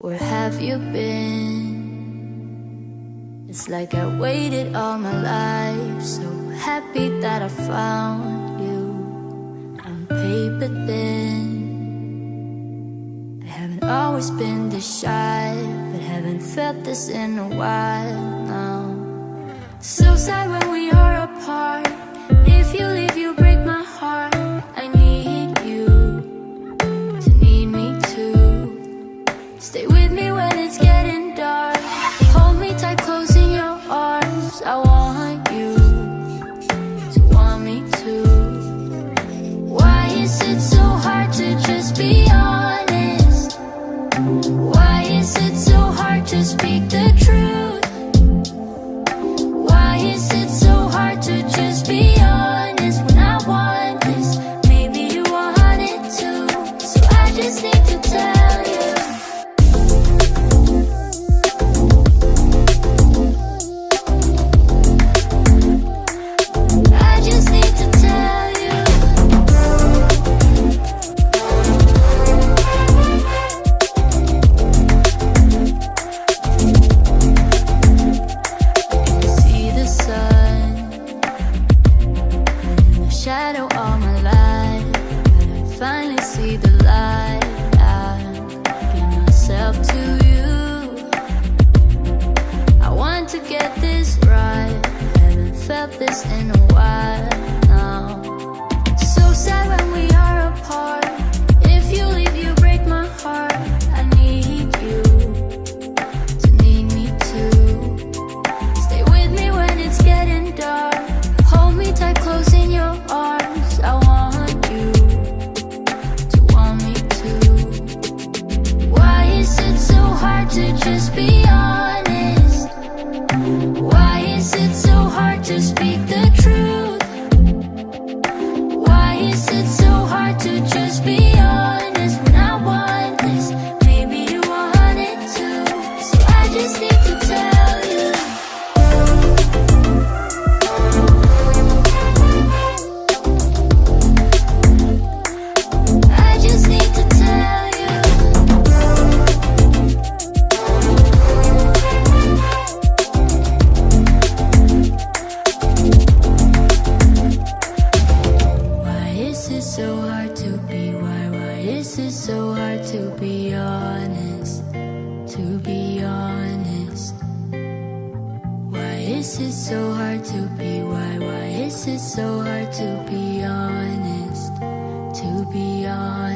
Where have you been? It's like I waited all my life, so happy that I found you on paper thin. I haven't always been this shy, but haven't felt this in a while now. So sad when we are apart. If you leave, you break my heart. I need you to need me too. Stay with me when it's getting dark. Hold me tight, close in your arms. I want you to want me too. Why is it so hard to just be honest? Why is it so hard to speak the truth? Why is it so hard to just be honest when I want this? Maybe you want it too, so I just need to tell you. I just need to tell you. See the sun in the shadow all my life, but I finally see the light. I give myself to you. I want to get this right. Haven't felt this in a while now. So sad when we are apart. If you leave, you break my heart. I need you to need me too. Stay with me when it's getting dark. Hold me tight, close in your arms. I want you to want me too. Why is it so hard to just be honest? Why is it so hard to speak the truth? Why is it so hard to just be honest when I want this? Maybe you want it too, so I just need to tell you. I just need to tell you. Why is it so hard to be? Why is it so hard to be honest? To be honest. Why is it so hard to be? Why is it so hard to be honest? To be honest.